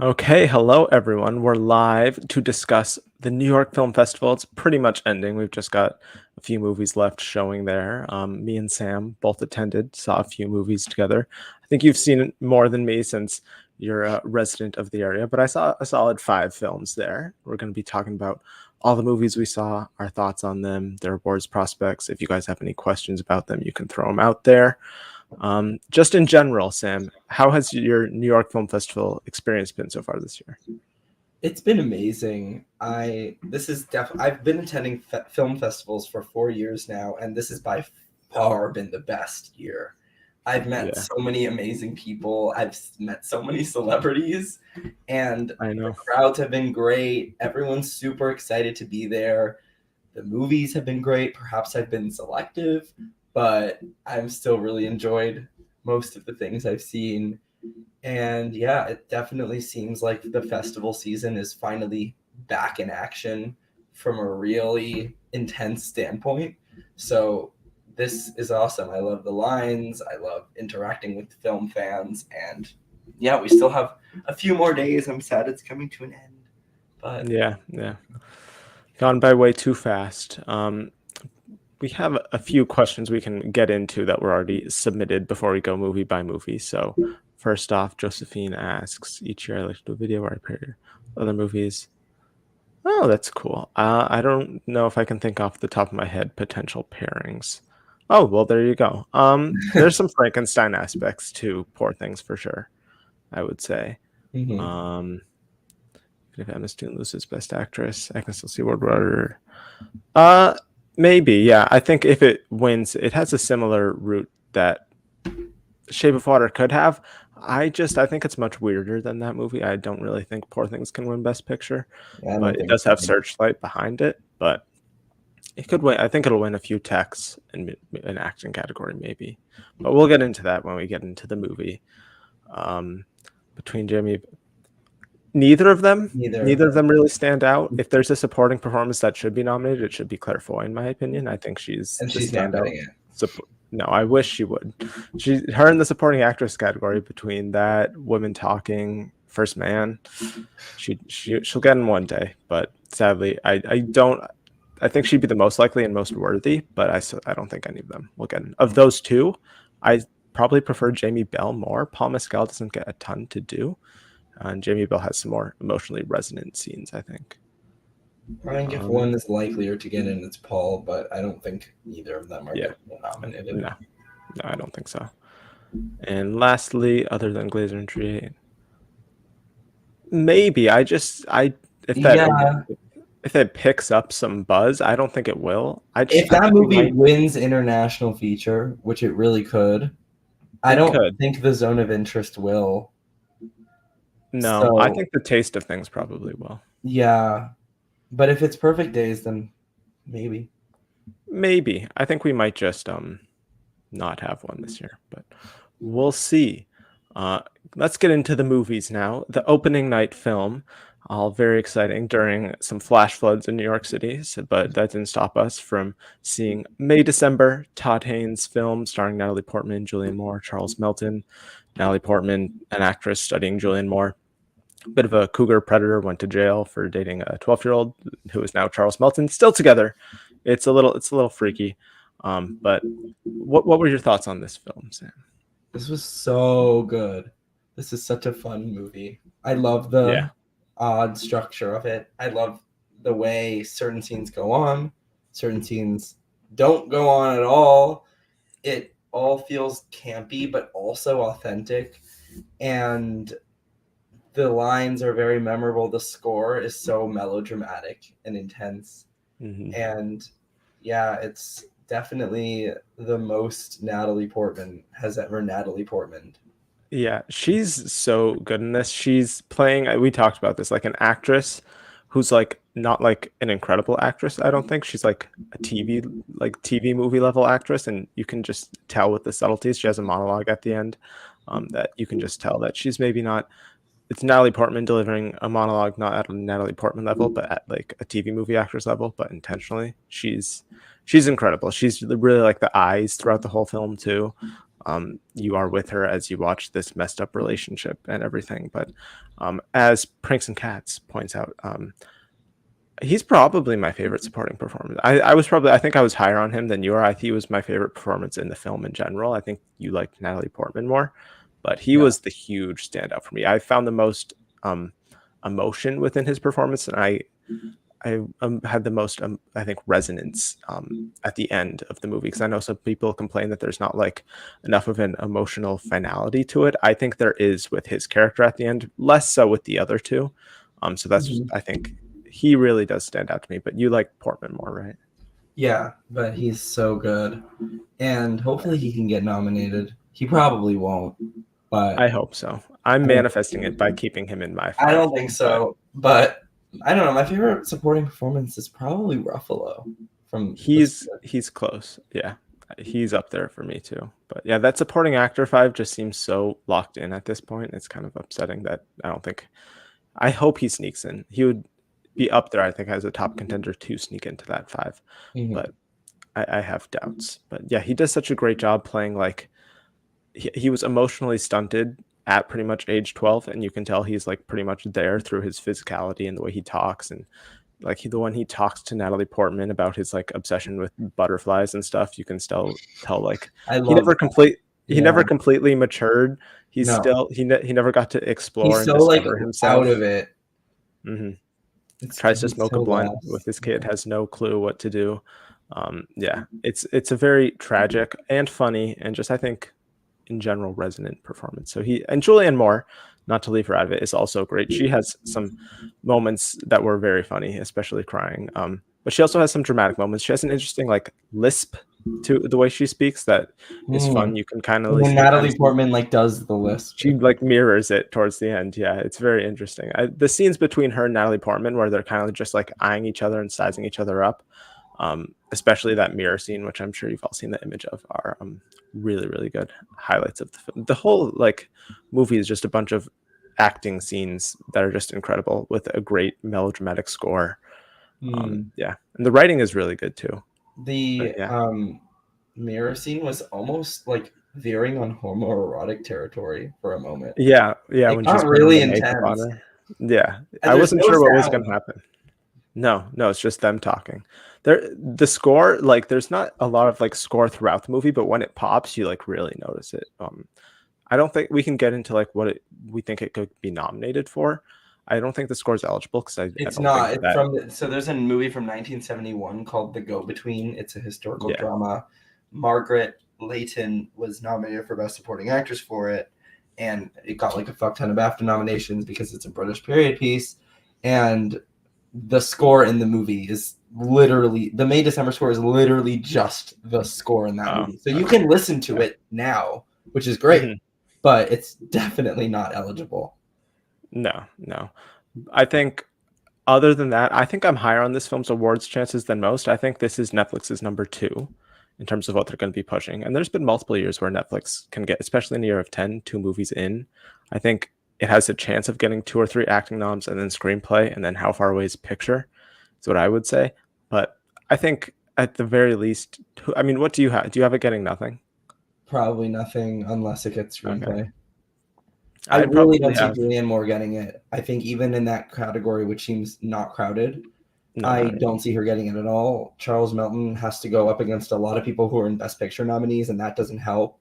Okay, hello everyone. We're live to discuss the New York Film Festival. It's pretty much ending. We've just got a few movies left showing there. Me and Sam both attended, saw a few movies together. I think you've seen more than me since you're a resident of the area, but I saw a solid 5 films there. We're going to be talking about all the movies we saw, our thoughts on them, their awards prospects. If you guys have any questions about them, you can throw them out there. Just in general, Sam, how has your New York Film Festival experience been so far this year? It's been amazing. I've been attending film festivals for 4 years now, and this has by far been the best year. I've met Yeah, so many amazing people. I've met so many celebrities, and I the know. crowds have been great. Everyone's super excited to be there. The movies have been great. Perhaps I've been selective, but I'm still really enjoyed most of the things I've seen. And yeah, it definitely seems like the festival season is finally back in action from a really intense standpoint. So this is awesome. I love the lines. I love interacting with film fans. And yeah, we still have a few more days. I'm sad it's coming to an end. But Yeah. Gone by way too fast. We have a few questions we can get into that were already submitted before we go movie by movie. So first off, Josephine asks, each year I like to do a video where I pair other movies. Oh, that's cool. I don't know if I can think off the top of my head potential pairings. Oh, well, there you go. There's some Frankenstein aspects to Poor Things for sure, I would say. mhm. Um, if Emma Stone loses Best Actress, I can still see World War. Uh, Maybe, yeah. I think if it wins, it has a similar route that Shape of Water could have. I think it's much weirder than that movie. I don't really think Poor Things can win Best Picture, I but don't it think does have so. Searchlight behind it. But it could win. I think it'll win a few techs in an acting category, maybe. But we'll get into that when we get into the movie. Um, between Jamie, neither of them Neither of neither of them. them really stand out. If there's a supporting performance that should be nominated, it should be Claire Foy, in my opinion. I think she's And the she's not standout getting it. no, I wish she would. Her in the supporting actress category, between that, Women Talking, First Man, she'll get in one day. But sadly, I don't. I think she'd be the most likely and most worthy, but I don't think any of them will get in. Of those two, I probably prefer Jamie Bell more. Paul Mescal doesn't get a ton to do, and Jamie Bell has some more emotionally resonant scenes, I think. I think if Um, one is likelier to get in, it's Paul, but I don't think either of them are yeah, getting nominated. no, no, I don't think so. And lastly, other than Glazer and Trier, maybe I if that Yeah, if it picks up some buzz, I don't think it will. if I that think we movie might. wins international feature, which it really could, I It don't could. think the Zone of Interest will. No, I So think the Taste of Things probably will. yeah, but if it's Perfect Days, then maybe. Maybe. I think we might just not have one this year, but we'll see. Uh, let's get into the movies now. The opening night film, all very exciting during some flash floods in New York City, but that didn't stop us from seeing May December, Todd Haynes' film starring Natalie Portman, Julianne Moore, Charles Melton. Natalie Portman, an actress studying Julianne Moore, bit of a cougar predator, went to jail for dating a 12-year-old who is now Charles Melton, still together. It's a little freaky. But what were your thoughts on this film, Sam? This was so good. This is such a fun movie. I love Yeah. the odd structure of it. I love the way certain scenes go on, certain scenes don't go on at all. It all feels campy, but also authentic. And the lines are very memorable. The score is so melodramatic and intense. Hmm. And yeah, it's definitely the most Natalie Portman has ever Natalie Portman. Yeah, she's so good in this. She's playing, we talked about this, like an actress who's like not like an incredible actress, I don't think. She's like a TV movie level actress, and you can just tell with the subtleties. She has a monologue at the end, that you can just tell that she's maybe not. It's Natalie Portman delivering a monologue not at a Natalie Portman level, but at like a TV movie actress level, but intentionally. She's incredible. She's really like the eyes throughout the whole film too. you are with her as you watch this messed up relationship and everything. But as Pranks and Cats points out, he's probably my favorite supporting performance. I think I was higher on him than you are. I think he was my favorite performance in the film in general. I think you liked Natalie Portman more, but he Yeah. was the huge standout for me. I found the most emotion within his performance, and I had the most I think resonance at the end of the movie, because I know some people complain that there's not like enough of an emotional finality to it. I think there is with his character at the end, less so with the other two. So that's, I think he really does stand out to me. But you like Portman more, right? Yeah, but he's so good. And hopefully he can get nominated. He probably won't, but I hope so. I'm manifesting it by keeping him in my 5. I don't think so. But I don't know. My favorite supporting performance is probably Ruffalo from He's close. Yeah. He's up there for me too. But yeah, that supporting actor 5 just seems so locked in at this point. It's kind of upsetting that I hope he sneaks in. He would be up there, I think, as a top contender to sneak into that 5. But I have doubts. But yeah, he does such a great job playing, like, he was emotionally stunted at pretty much age 12, and you can tell he's like pretty much there through his physicality and the way he talks. And like the one he talks to Natalie Portman about his like obsession with butterflies and stuff, you can still tell like he never completely matured. He's still he never got to explore he's and so like discover himself. out of it. Tries to smoke a blunt with his kid, has no clue what to do. Yeah, it's a very tragic and funny and just, I think, in general, resonant performance. So and Julianne Moore, not to leave her out of it, is also great. She has some moments that were very funny, especially crying. But she also has some dramatic moments. She has an interesting like lisp to the way she speaks that is fun. You can kind of when Natalie Portman like does the lisp, she like mirrors it towards the end. Yeah, it's very interesting. The scenes between her and Natalie Portman where they're kind of just like eyeing each other and sizing each other up, especially that mirror scene, which I'm sure you've all seen the image of, are really, really good highlights of the film. The whole like movie is just a bunch of acting scenes that are just incredible with a great melodramatic score. Yeah, and the writing is really good too. The mirror scene was almost like veering on homoerotic territory for a moment. Yeah, when she's really intense. Yeah, I wasn't sure what was going to happen. No, it's just them talking. The score, like, there's not a lot of like score throughout the movie, but when it pops, you like really notice it. I don't think we can get into like what we think it could be nominated for. I don't think the score is eligible because it's not. It's from so there's a movie from 1971 called The Go-Between. It's a historical drama. Margaret Leighton was nominated for Best Supporting Actress for it, and it got like a fuck ton of BAFTA nominations because it's a British period piece. And the score in the movie is literally the May December score is literally just the score in that movie. So you can listen to it now, which is great, but it's definitely not eligible. No. I think other than that, I think I'm higher on this film's awards chances than most. I think this is Netflix's number 2 in terms of what they're going to be pushing. And there's been multiple years where Netflix can get, especially in the year of 10, 2 movies in. I think it has a chance of getting 2 or 3 acting noms and then screenplay, and then How Far Away is picture. Is what I would say. But I think at the very least, I mean, what do you have? Do you have it getting nothing? Probably nothing unless it gets screenplay. Okay. I really don't see Julianne Moore getting it. I think even in that category, which seems not crowded, I don't see her getting it at all. Charles Melton has to go up against a lot of people who are in Best Picture nominees, and that doesn't help.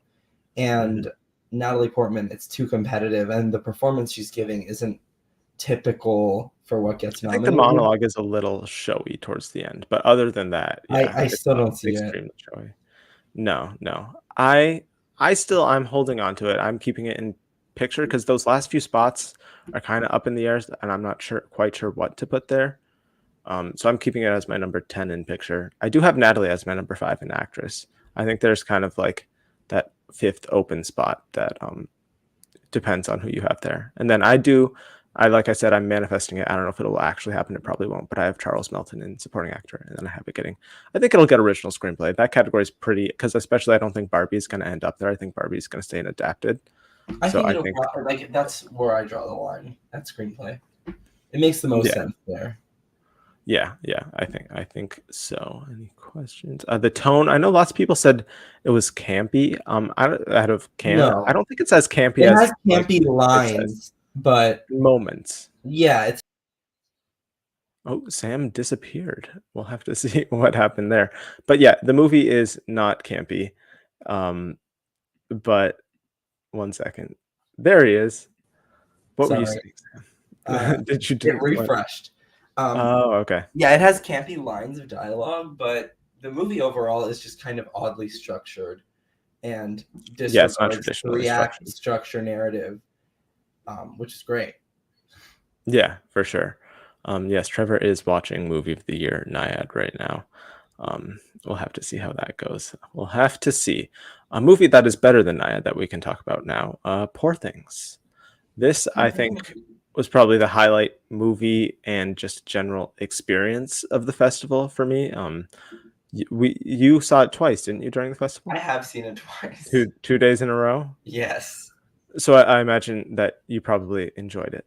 And Natalie Portman, it's too competitive, and the performance she's giving isn't typical for what gets nominated. I think the monologue is a little showy towards the end, but other than that, I still don't see it. Showy. No. I'm holding on to it. I'm keeping it in picture because those last few spots are kind of up in the air, and I'm not quite sure what to put there. So I'm keeping it as my number 10 in picture. I do have Natalie as my number 5 in actress. I think there's kind of like that 5th open spot that depends on who you have there. And then like I said, I'm manifesting it. I don't know if it will actually happen. It probably won't, but I have Charles Melton in supporting actor, and then I think it'll get original screenplay. That category is pretty, because especially I don't think Barbie is going to end up there. I think Barbie is going to stay in adapted. I think like that's where I draw the line at screenplay. It makes the most sense there. Yeah, yeah, I think so. Any questions? The tone, I know lots of people said it was campy. Out of I No, don't think it's as campy it as has like campy it says. lines, but Moments. yeah, it's Oh, Sam disappeared. We'll have to see what happened there. But yeah, the movie is not campy. Um, but one second. There he is. What were you sorry. saying, Uh, Sam? Did you it do what? refreshed. Oh, okay. Yeah, it has campy lines of dialogue, but the movie overall is just kind of oddly structured and Yeah, it's not disregards the traditionally react structured. structure narrative, which is great. Yeah, for sure. Yes, Trevor is watching Movie of the Year Naiad right now. We'll have to see how that goes. We'll have to see. A movie that is better than Naiad that we can talk about now. Poor Things. This, I think, was probably the highlight movie and just general experience of the festival for me. You saw it twice, didn't you, during the festival? I have seen it twice. Two days in a row. Yes. So I imagine that you probably enjoyed it.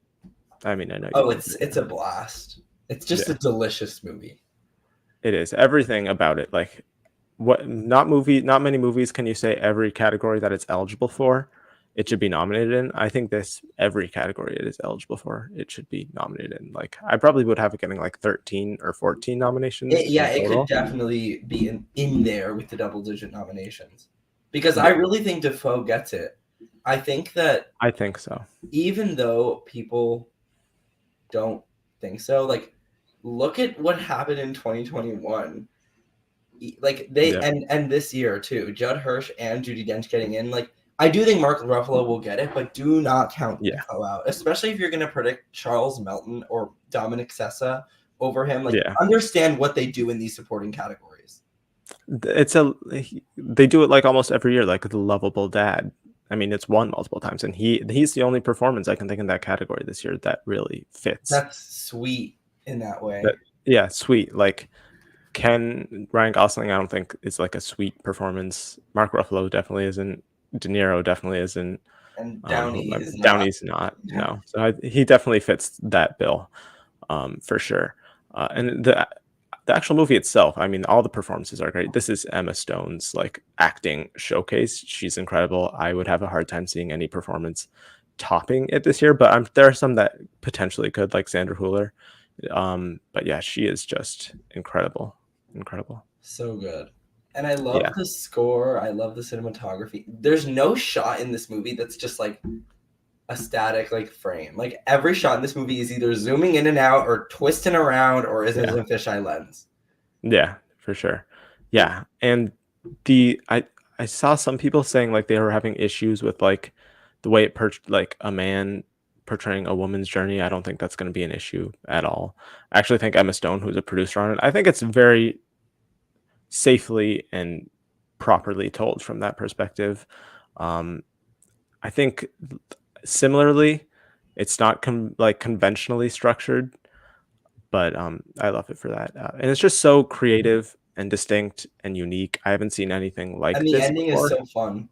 I mean, I know you Oh, did. it's a blast. It's just a Yeah, delicious movie. it is. Everything about it, like not many movies can you say every category that it's eligible for, it should be nominated in. I think this every category it is eligible for, it should be nominated in. Like I probably would have it getting like 13 or 14 nominations Yeah, in it could total. definitely be in there with the double-digit nominations because I Yeah, really think Defoe gets it. I think that I think so. even though people don't think so, like look at what happened in 2021. Like they Yeah, and this year too, Judd Hirsch and Judi Dench getting in. Like I do think Mark Ruffalo will get it, but do not count yeah, Defoe out, especially if you're going to predict Charles Melton or Dominic Sessa over him. Like yeah. understand what they do in these supporting categories. It's they do it like almost every year, like the lovable dad. I mean, it's won multiple times, and he's the only performance I can think in that category this year that really fits. That's sweet in that way. That yeah, sweet. Like Ken Ryan Gosling, I don't think is like a sweet performance. Mark Ruffalo definitely isn't. De Niro definitely isn't. And Downey Who am I? is not. Downey's not. No, so he definitely fits that bill, for sure. And the actual movie itself, I mean, all the performances are great. This is Emma Stone's like acting showcase. She's incredible. I would have a hard time seeing any performance topping it this year, but there are some that potentially could, like Sandra Hüller. But yeah, she is just incredible, incredible. So good. And I love Yeah, the score. I love the cinematography. There's no shot in this movie that's just like a static like frame. Like every shot in this movie is either zooming in and out or twisting around or is in yeah, a fisheye lens. yeah, for sure. Yeah, and the I saw some people saying like they were having issues with like the way it like a man portraying a woman's journey. I don't think that's going to be an issue at all. I actually think Emma Stone, who's a producer on it, I think it's very safely and properly told from that perspective. Um, I think similarly, it's not like conventionally structured, but I love it for that, and it's just so creative and distinct and unique. I haven't seen anything And like the this ending is before. so fun.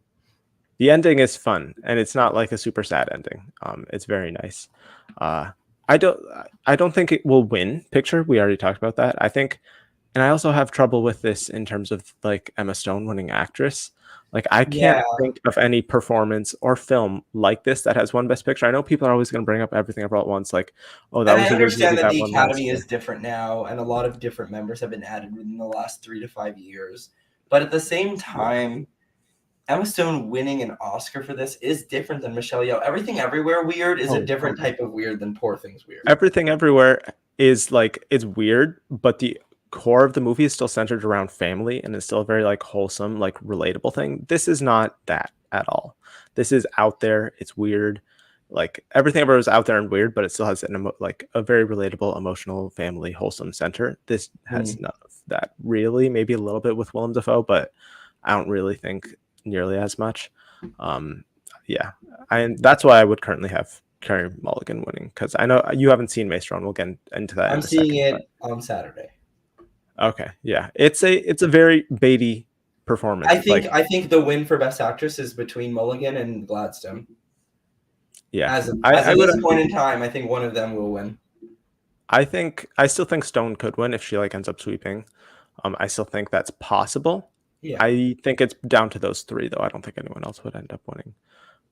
The ending is fun, and it's not like a super sad ending. It's very nice. Uh, I don't I don't think it will win picture. We already talked about that. I think, and I also have trouble with this in terms of like Emma Stone winning actress. Like I Yeah. can't think of any performance or film like this that has won Best Picture. I know people are always going to bring up Everything Ever All at Once, like, oh, that And I was a good movie understand that that the won last Academy year. is different now, and a lot of different members have been added within the last 3 to 5 years. But at the same Yeah. time, Emma Stone winning an Oscar for this is different than Michelle Yeoh. Everything Everywhere Weird is a Oh, different totally. type of weird than Poor Things Weird. Everything Everywhere is like it's weird, but the core of the movie is still centered around family and it's still a very like wholesome, like relatable thing. This is not that at all. This is out there. It's weird. Like Everything Everywhere is out there and weird, but it still has like a very relatable, emotional, family, wholesome center. This has Mm. none of that really. Maybe a little bit with Willem Dafoe, but I don't really think nearly as much. Um, yeah, that's why I would currently have Carey Mulligan winning because I know you haven't seen Maestro, and we'll get into that I'm in a seeing second. But it on Saturday. okay, yeah, it's a very Beatty performance. Like, I think the win for Best Actress is between Mulligan and Gladstone. yeah, As I of would this point in time, I think one of them will win. I still think Stone could win if she like ends up sweeping. I still think that's possible. Yeah. I think it's down to those three, though. I don't think anyone else would end up winning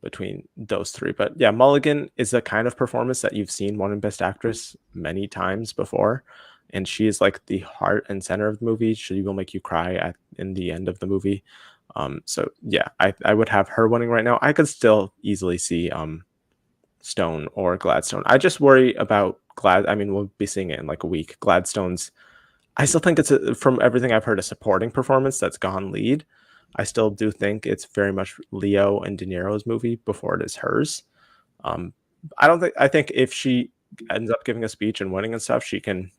between those three. But yeah, Mulligan is a kind of performance that you've seen won in Best Actress many times before. And she is like the heart and center of the movie. She will make you cry in the end of the movie. So yeah, I would have her winning right now. I could still easily see Stone or Gladstone. I just worry about I mean, we'll be seeing it in like a week. Gladstone's, I still think it's from everything I've heard, a supporting performance that's gone lead. I still do think it's very much Leo and De Niro's movie before it is hers. Um, I think if she ends up giving a speech and winning and stuff, she can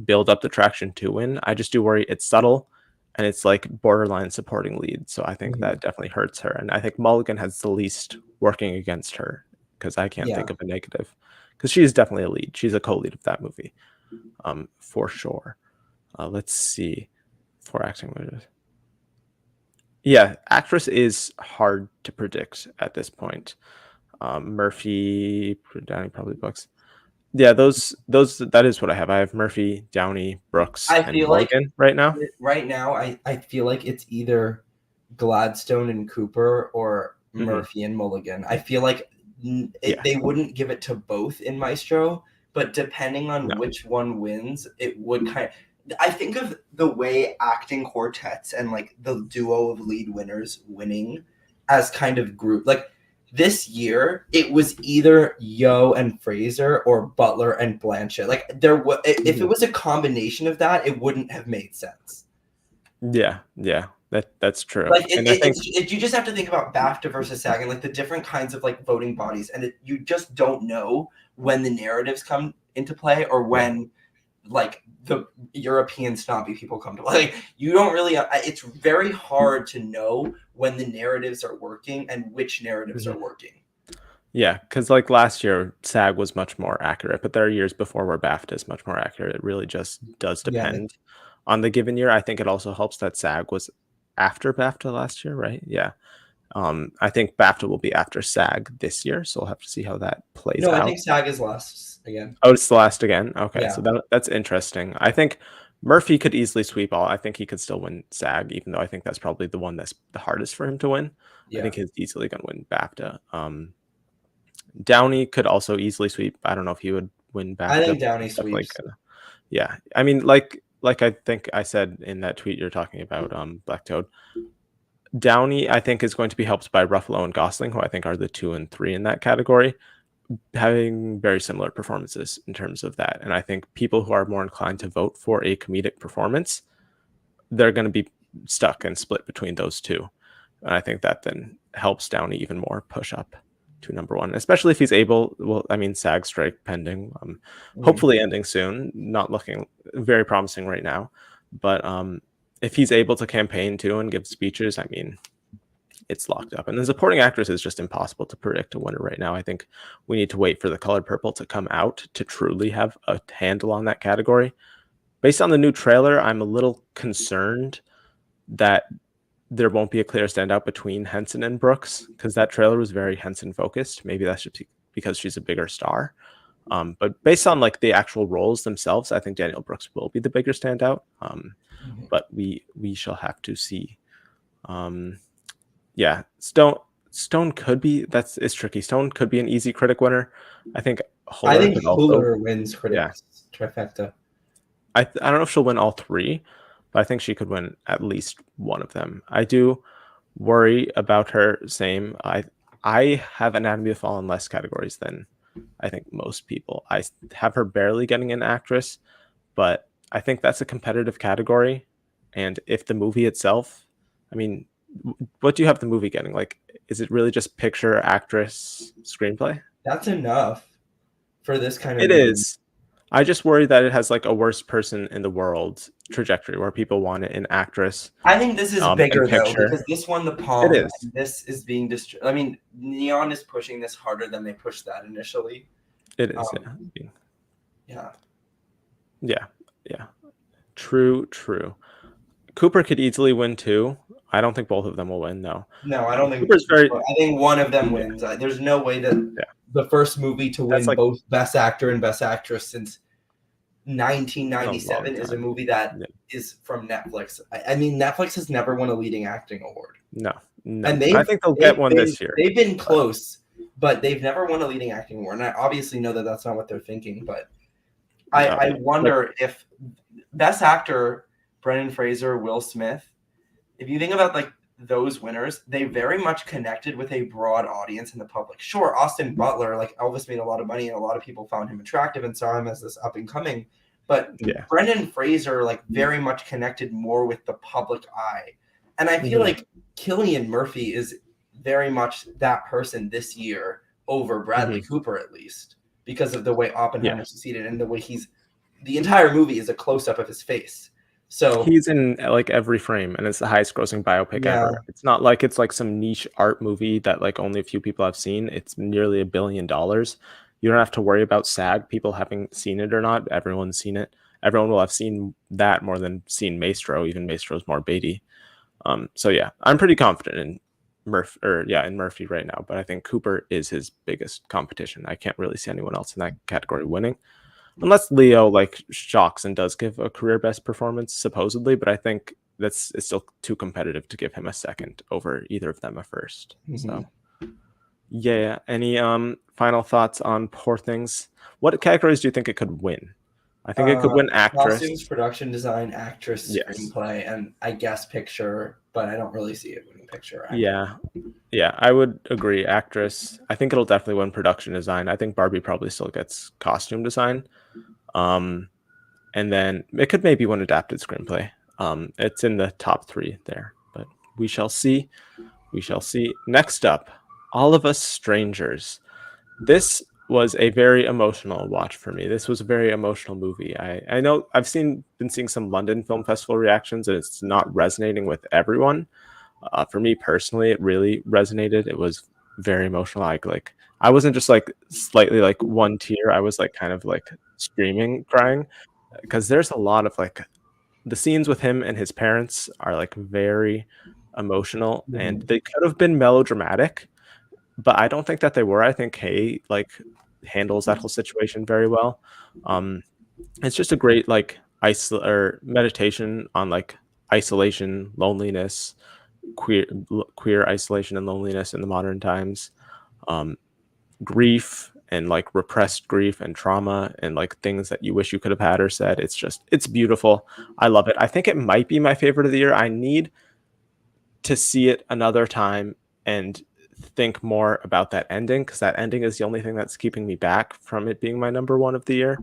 build up the traction to win. I just do worry it's subtle and it's like borderline supporting lead. So I think that definitely hurts her. And I think Mulligan has the least working against her because I can't think of a negative, because she is definitely a lead. She's a co-lead of that movie, for sure. Let's see. For acting, yeah, actress is hard to predict at this point. Murphy, Downey, probably Brooks. Yeah, those that is what I have. I have Murphy, Downey, Brooks, I and feel like Mulligan right now. Right now, I feel like it's either Gladstone and Cooper or Murphy and Mulligan. I feel like they wouldn't give it to both in Maestro, but depending on which one wins, it would kind of. I think of the way acting quartets and like the duo of lead winners winning as kind of group. Like this year, it was either Yo and Fraser or Butler and Blanchett. Like if it was a combination of that, it wouldn't have made sense. Yeah, that's true. Like And I think you just have to think about BAFTA versus SAG and like the different kinds of like voting bodies, and you just don't know when the narratives come into play or when like the European snobby people come to play. Like, you don't really. It's very hard to know when the narratives are working and which narratives are working. Yeah, because like last year, SAG was much more accurate, but there are years before where BAFTA is much more accurate. It really just does depend on the given year. I think it also helps that SAG was after BAFTA last year, right? Yeah. I think BAFTA will be after SAG this year, so we'll have to see how that plays out. No, I think SAG is last again. Oh, it's the last again? Okay, so that's interesting. I think Murphy could easily sweep all. I think he could still win SAG, even though I think that's probably the one that's the hardest for him to win. I think he's easily going to win BAFTA. Downey could also easily sweep. I don't know if he would win BAFTA. I think Downey sweeps. Yeah, I mean, like I think I said in that tweet you're talking about, Black Toad. Downey, I think, is going to be helped by Ruffalo and Gosling, who I think are the 2 and 3 in that category, having very similar performances in terms of that. And I think people who are more inclined to vote for a comedic performance, they're going to be stuck and split between those two. And I think that then helps Downey even more push up to number 1, especially if he's able. Well, I mean, SAG strike pending, hopefully ending soon, not looking very promising right now. But if he's able to campaign too and give speeches, I mean, it's locked up. And the supporting actress is just impossible to predict a winner right now. I think we need to wait for The Color Purple to come out to truly have a handle on that category. Based on the new trailer, I'm a little concerned that there won't be a clear standout between Henson and Brooks, because that trailer was very Henson focused. Maybe that's just because she's a bigger star. But based on like the actual roles themselves, I think Danielle Brooks will be the bigger standout. But we shall have to see. Yeah, Stone could be, it's tricky. Stone could be an easy critic winner. I think Huller wins critics trifecta. I don't know if she'll win all 3, but I think she could win at least one of them. I do worry about her. Same. I have Anatomy of Fall in less categories than I think most people. I have her barely getting an actress, but I think that's a competitive category. And if the movie itself, I mean, what do you have the movie getting? Like, is it really just picture, actress, screenplay? That's enough for this kind of movie. It is. I just worry that it has like a worst person in the world trajectory where people want it in actress. I think this is bigger though, because this won the Palm. It is. This is being I mean, Neon is pushing this harder than they pushed that initially. It is. Yeah. True. Cooper could easily win too. I don't think both of them will win. No, I don't think Cooper's very. I think one of them wins. There's no way that the first movie to win both Best Actor and Best Actress since A long 1997 is a time. movie that Yeah. is from Netflix. I mean, Netflix has never won a leading acting award, No, no. and I think they'll get one this year. they've been But close, but they've never won a leading acting award. And I obviously know that that's not what they're thinking, but no, I yeah. wonder if Best Actor, Brendan Fraser, Will Smith, if you think about like those winners, they very much connected with a broad audience in the public. Sure, Austin Butler, like Elvis, made a lot of money, and a lot of people found him attractive and saw him as this up and coming. But Yeah. Brendan Fraser, like, very much connected more with the public eye, and I feel like Cillian Murphy is very much that person this year over Bradley Cooper, at least because of the way Oppenheimer succeeded and the way the entire movie is a close up of his face. So he's in like every frame, and it's the highest grossing biopic ever. It's not like it's like some niche art movie that like only a few people have seen. It's nearly $1 billion. You don't have to worry about SAG people having seen it or not. Everyone's seen it. Everyone will have seen that more than seen Maestro. Even Maestro's more baity. So yeah, I'm pretty confident in Murphy right now, but I think Cooper is his biggest competition. I can't really see anyone else in that category winning. Unless Leo like shocks and does give a career best performance, supposedly, but I think it's still too competitive to give him a second over either of them a first. So yeah. Any final thoughts on Poor Things? What categories do you think it could win? I think it could win actress, costumes, production design, actress, screenplay, and I guess picture, but I don't really see it winning picture. Yeah, I would agree. Actress, I think it'll definitely win production design. I think Barbie probably still gets costume design. And then it could maybe win adapted screenplay. It's in the top 3 there, but we shall see. We shall see. Next up, All of Us Strangers. This was a very emotional watch for me. This was a very emotional movie. I know I've been seeing some London Film Festival reactions, and it's not resonating with everyone. For me personally, it really resonated. It was very emotional. I wasn't just like slightly like one tear. I was like kind of like screaming, crying, because there's a lot of like the scenes with him and his parents are like very emotional, and they could have been melodramatic, but I don't think that they were. I think Kay like handles that whole situation very well. It's just a great like meditation on like isolation, loneliness, queer isolation and loneliness in the modern times, grief and like repressed grief and trauma and like things that you wish you could have had or said. It's beautiful. I love it. I think it might be my favorite of the year. I need to see it another time and think more about that ending, because that ending is the only thing that's keeping me back from it being my number 1 of the year.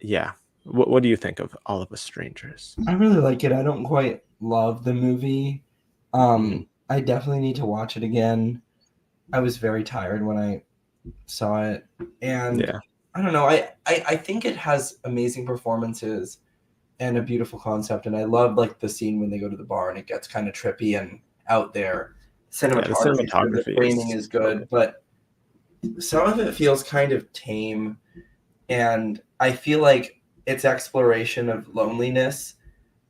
Yeah. What do you think of All of Us Strangers? I really like it. I don't quite love the movie. I definitely need to watch it again. I was very tired when I saw it, and I don't know. I think it has amazing performances and a beautiful concept, and I love like the scene when they go to the bar and it gets kind of trippy and out there. The framing is good, but some of it feels kind of tame, and I feel like its exploration of loneliness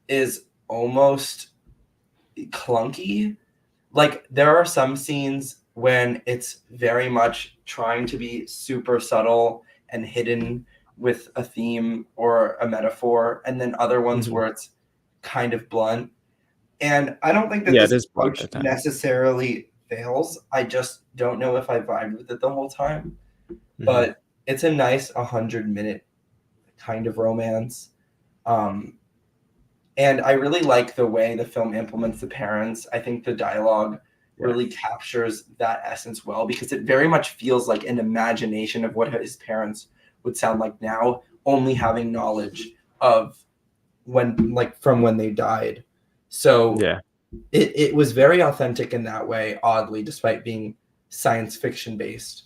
is almost clunky. Like, there are some scenes when it's very much trying to be super subtle and hidden with a theme or a metaphor, and then other ones where it's kind of blunt. And I don't think that this approach necessarily fails. I just don't know if I vibed with it the whole time. But it's a nice 100-minute kind of romance. And I really like the way the film implements the parents. I think the dialogue really captures that essence well, because it very much feels like an imagination of what his parents would sound like now, only having knowledge of from when they died. So it was very authentic in that way, oddly, despite being science fiction based.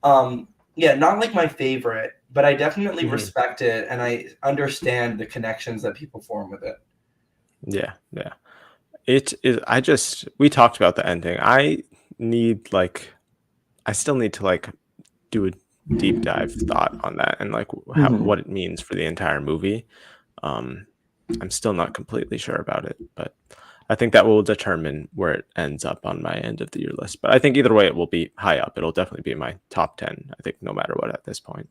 Not like my favorite, but I definitely respect it, and I understand the connections that people form with it. Yeah. It is. We talked about the ending. I still need to like do a deep dive thought on that and like what it means for the entire movie. I'm still not completely sure about it, but I think that will determine where it ends up on my end of the year list. But I think either way, it will be high up. It'll definitely be in my top 10, I think, no matter what at this point.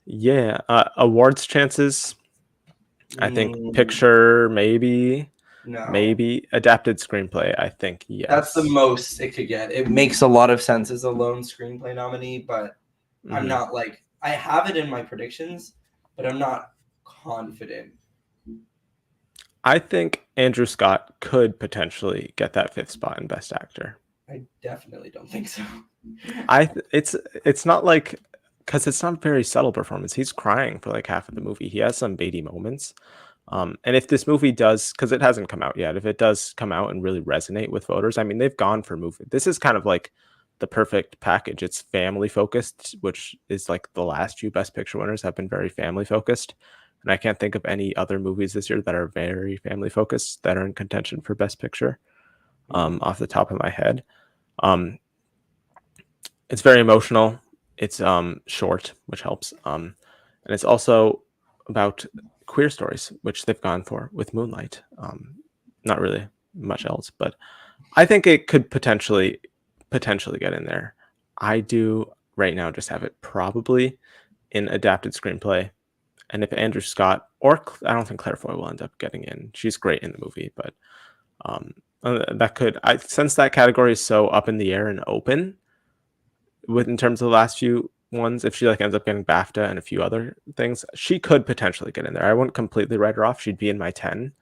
Yeah, awards chances. I think Mm, picture, maybe. no. Maybe adapted screenplay. I think That's the yes. most it could get. It makes a lot of sense as a lone screenplay nominee, but I'm Hmm. not like I have it in my predictions, but I'm not confident. I think Andrew Scott could potentially get that fifth spot in Best Actor. I definitely don't think so. It's not like, because it's not a very subtle performance. He's crying for like half of the movie. He has some Beatty moments. And if this movie does, because it hasn't come out yet, if it does come out and really resonate with voters, I mean, they've gone for movie. This is kind of like the perfect package. It's family focused, which is like the last few Best Picture winners have been very family focused. And I can't think of any other movies this year that are very family focused that are in contention for Best Picture, off the top of my head. Um, it's very emotional. It's short, which helps. And it's also about queer stories, which they've gone for with Moonlight. Not really much else, but I think it could potentially get in there. I do right now just have it probably in adapted screenplay. And if Andrew Scott or I don't think Claire Foy will end up getting in. She's great in the movie, but um, that could, I since that category is so up in the air and open with in terms of the last few ones, if she like ends up getting BAFTA and a few other things, she could potentially get in there. I wouldn't completely write her off. She'd be in my 10.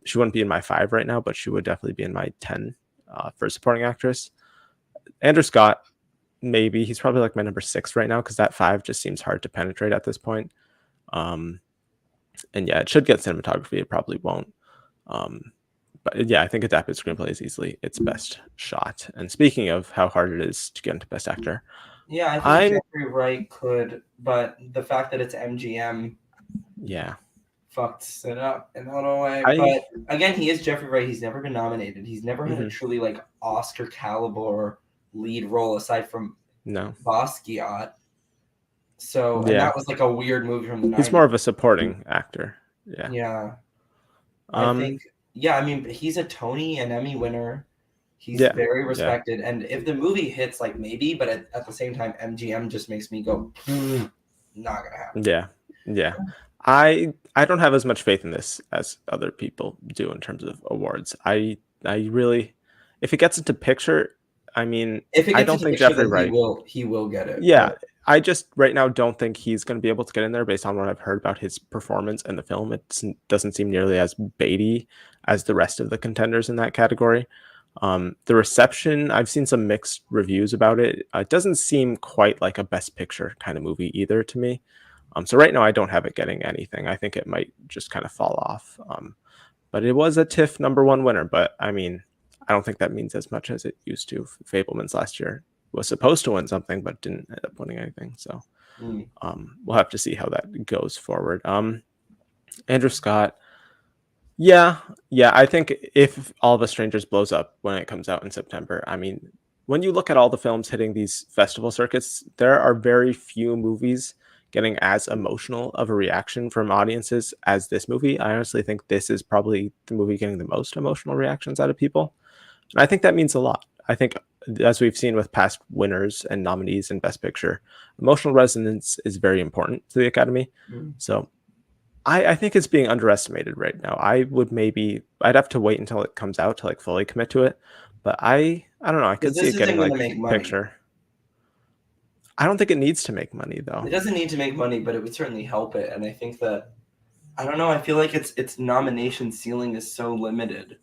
She wouldn't be in my 5 right now, but she would definitely be in my 10 for supporting actress. Andrew Scott, maybe he's probably like my number 6 right now because that 5 just seems hard to penetrate at this point. Um, and yeah, it should get cinematography. It probably won't. Um, but yeah, I think adapted screenplay is easily its best shot. And speaking of how hard it is to get into best actor, Yeah, I think I'm Jeffrey Wright could, but the fact that it's MGM yeah, fucks it up in a little way. I But again, he is Jeffrey Wright. He's never been nominated. He's never had a mhm, truly like Oscar caliber lead role aside from no, Basquiat. So, and yeah, that was like a weird movie from the he's more 90s. of a supporting actor. Yeah, Yeah. I um, think, yeah, I mean, he's a Tony and Emmy winner. He's yeah, very yeah, respected. And if the movie hits, like maybe, but at the same time, MGM just makes me go, not gonna happen. yeah, yeah. I don't have as much faith in this as other people do in terms of awards. I really, if it gets into picture, I mean, If it I gets don't into think picture, Jeffrey then Wright. he will get it. Yeah, But I just right now don't think he's going to be able to get in there based on what I've heard about his performance in the film. It doesn't seem nearly as baity as the rest of the contenders in that category. The reception, I've seen some mixed reviews about it. It doesn't seem quite like a best picture kind of movie either to me. So right now I don't have it getting anything. I think it might just kind of fall off. But it was a TIFF number 1 winner. But I mean, I don't think that means as much as it used to. Fableman's last year was supposed to win something, but didn't end up winning anything. So mm, we'll have to see how that goes forward. Andrew Scott, yeah, yeah. I think if All of Us Strangers blows up when it comes out in September, I mean, when you look at all the films hitting these festival circuits, there are very few movies getting as emotional of a reaction from audiences as this movie. I honestly think this is probably the movie getting the most emotional reactions out of people. And I think that means a lot. I think, as we've seen with past winners and nominees in Best Picture, emotional resonance is very important to the Academy. mm. So I think it's being underestimated right now. I'd have to wait until it comes out to like fully commit to it. But I don't know. I Because could see this it isn't getting going to like make money. picture. I don't think it needs to make money though. It doesn't need to make money, but it would certainly help it. And I think that I don't know. I feel like its nomination ceiling is so limited.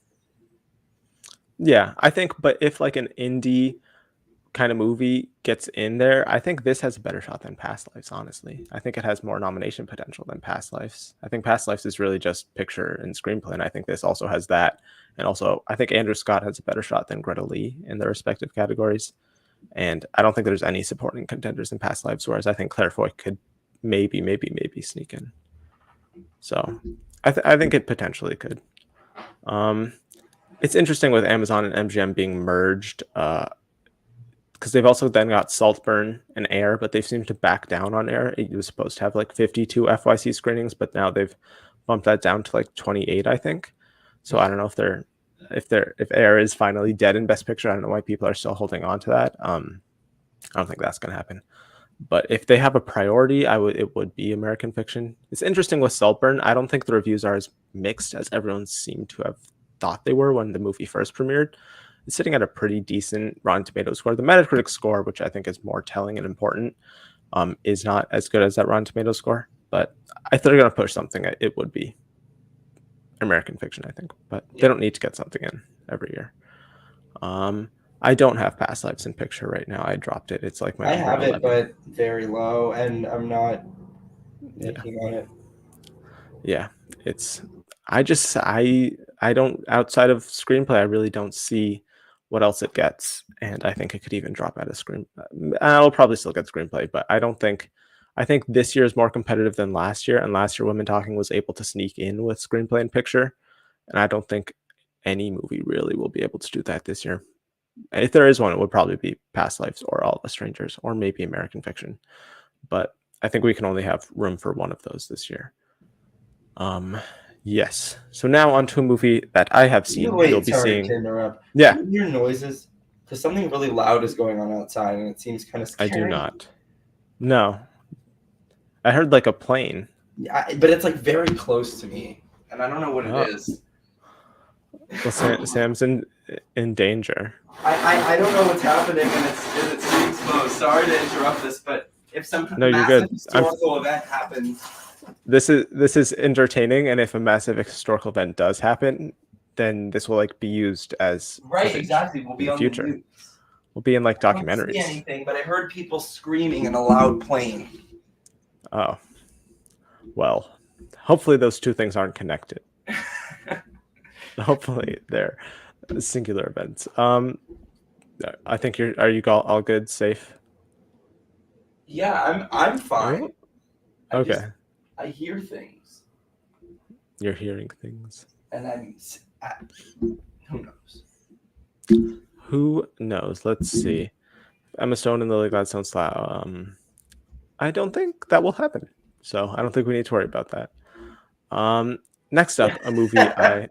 Yeah, I think, but if like an indie kind of movie gets in there, I think this has a better shot than Past Lives, honestly. I think it has more nomination potential than Past Lives. I think Past Lives is really just picture and screenplay, and I think this also has that. And also, I think Andrew Scott has a better shot than Greta Lee in their respective categories. And I don't think there's any supporting contenders in Past Lives, whereas I think Claire Foy could maybe sneak in. So I think it potentially could. Um, it's interesting with Amazon and MGM being merged. Because they've also then got Saltburn and Air, but they've seemed to back down on Air. It was supposed to have like 52 FYC screenings, but now they've bumped that down to like 28, I think. So I don't know if Air is finally dead in Best Picture. I don't know why people are still holding on to that. I don't think that's going to happen. But if they have a priority, it would be American Fiction. It's interesting with Saltburn. I don't think the reviews are as mixed as everyone seemed to have thought they were when the movie first premiered. It's sitting at a pretty decent Rotten Tomatoes score. The Metacritic score, which I think is more telling and important, is not as good as that Rotten Tomatoes score. But if they're going to push something, it would be American Fiction, I think. But they don't need to get something in every year. I don't have Past Lives in Picture right now. I dropped it. It's like my I have 11. it, but very low, and I'm not making on it. Yeah, it's I don't, outside of screenplay, I really don't see what else it gets, and I think it could even drop out of screen. I'll probably still get screenplay, but I think this year is more competitive than last year, and last year Women Talking was able to sneak in with screenplay and picture, and I don't think any movie really will be able to do that this year. If there is one, it would probably be Past Lives or All of Us Strangers or maybe American Fiction, but I think we can only have room for one of those this year. Yes. So now on to a movie that I have seen. You'll be Sorry seeing. to interrupt. Yeah. Do you hear noises? Because something really loud is going on outside, and it seems kind of scary. I do not. No. I heard like a plane. Yeah, but it's like very close to me, and I don't know what it is. Well, Sam's in danger. I don't know what's happening, and it's too slow. Sorry to interrupt this, but if some massive historical event happens. This is entertaining, and if a massive historical event does happen, then this will like be used as exactly. We'll be on the future. We'll be in like documentaries. I don't see anything, but I heard people screaming in a loud plane. Oh, well, hopefully those two things aren't connected. Hopefully they're singular events. I think are you all good, safe? Yeah, I'm fine. Oh? Okay. I hear things. You're hearing things. And who knows? Who knows? Let's see. Emma Stone and Lily Gladstone Slough. I don't think that will happen. So I don't think we need to worry about that. Next up, a movie I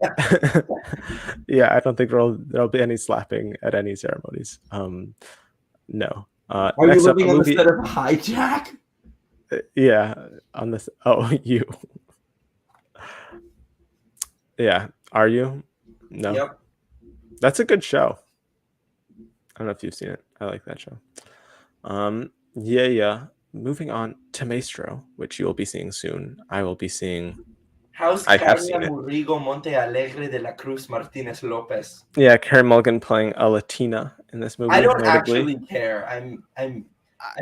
I don't think there'll be any slapping at any ceremonies. No. Are you living on the set of Hijack? Yeah, on this. Oh, you. Yeah, are you? No. Yep. That's a good show. I don't know if you've seen it. I like that show. Yeah. Moving on to Maestro, which you will be seeing soon. I will be seeing. I have seen it. Murrigo Monte Alegre de la Cruz Martinez Lopez. Yeah, Carey Mulligan playing a Latina in this movie. I don't actually care. I think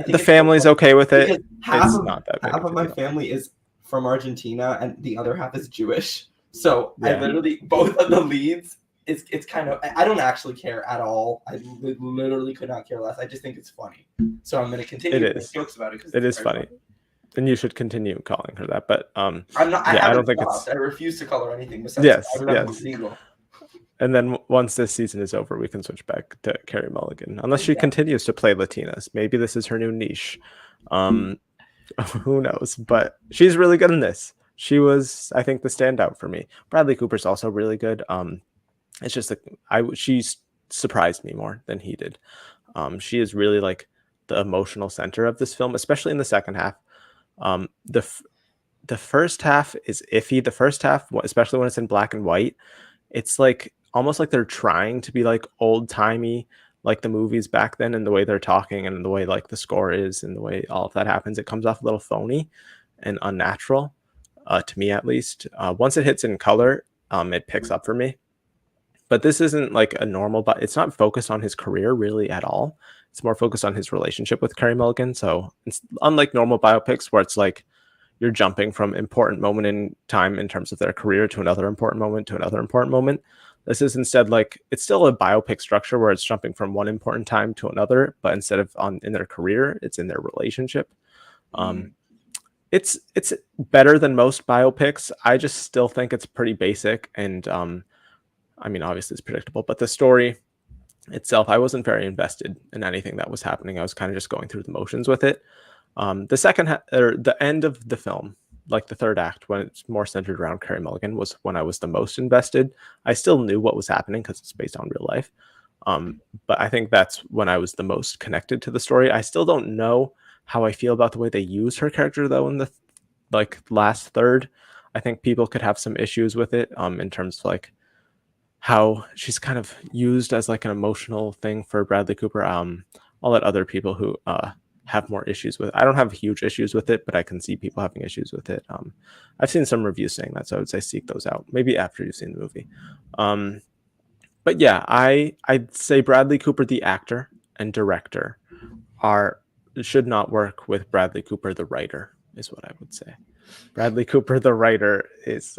the family's okay with it. It's not that big. Half of my family is from Argentina, and the other half is Jewish. So I literally, both of the leads, it's kind of, I don't actually care at all. I literally could not care less. I just think it's funny. So I'm going to continue to make jokes about it. It is funny. And you should continue calling her that. But I'm not. I don't think it's. I refuse to call her anything besides. Yes. And then once this season is over, we can switch back to Carey Mulligan, unless she continues to play Latinas. Maybe this is her new niche. Who knows? But she's really good in this. She was, I think, the standout for me. Bradley Cooper's also really good. It's just she surprised me more than he did. She is really like the emotional center of this film, especially in the second half. The first half is iffy. The first half, especially when it's in black and white, it's like almost like they're trying to be like old timey, like the movies back then, and the way they're talking and the way like the score is and the way all of that happens. It comes off a little phony and unnatural, to me at least. Once it hits in color, it picks up for me. But this isn't like a normal, but it's not focused on his career really at all. It's more focused on his relationship with Carey Mulligan. So it's unlike normal biopics where it's like you're jumping from important moment in time in terms of their career to another important moment to another important moment. This is instead like, it's still a biopic structure where it's jumping from one important time to another, but instead of in their career, it's in their relationship. It's better than most biopics. I just still think it's pretty basic. And I mean, obviously it's predictable, but the story itself, I wasn't very invested in anything that was happening. I was kind of just going through the motions with it. The second or the end of the film, like the third act, when it's more centered around Carey Mulligan, was when I was the most invested. I still knew what was happening because it's based on real life. But I think that's when I was the most connected to the story. I still don't know how I feel about the way they use her character though in the like last third. I think people could have some issues with it in terms of like how she's kind of used as like an emotional thing for Bradley Cooper. I'll let other people who have more issues with it. I don't have huge issues with it, but I can see people having issues with it. I've seen some reviews saying that, so I would say seek those out maybe after you've seen the movie. But yeah, I'd say Bradley Cooper, the actor and director, should not work with Bradley Cooper, the writer, is what I would say. Bradley Cooper, the writer, is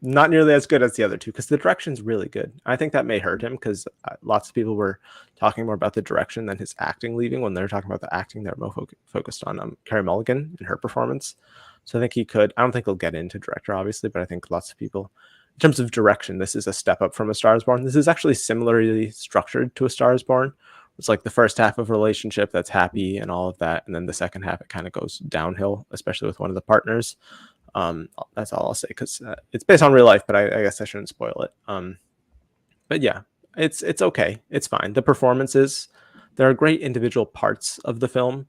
not nearly as good as the other two because the direction's really good. I think that may hurt him because lots of people were talking more about the direction than his acting leaving. When they're talking about the acting, they're more focused on Carey Mulligan and her performance. So I think he could. I don't think he'll get into director, obviously, but I think lots of people, in terms of direction, this is a step up from A Star Is Born. This is actually similarly structured to A Star Is Born. It's like the first half of a relationship that's happy and all of that, and then the second half it kind of goes downhill, especially with one of the partners. That's all I'll say because it's based on real life, but I guess I shouldn't spoil it. But yeah, it's okay, it's fine. The performances, there are great individual parts of the film.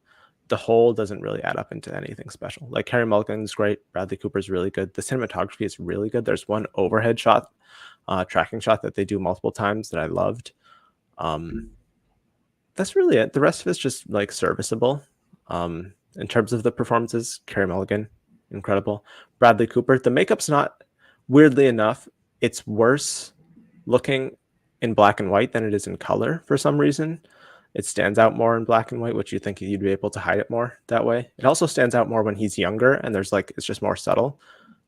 The whole doesn't really add up into anything special. Like Carey Mulligan's great, Bradley Cooper's really good. The cinematography is really good. There's one overhead shot, tracking shot that they do multiple times that I loved. That's really it. The rest of it's just like serviceable. In terms of the performances, Carey Mulligan, incredible. Bradley Cooper, the makeup's not, weirdly enough, it's worse looking in black and white than it is in color for some reason. It stands out more in black and white, which you think you'd be able to hide it more that way. It also stands out more when he's younger and there's like, it's just more subtle.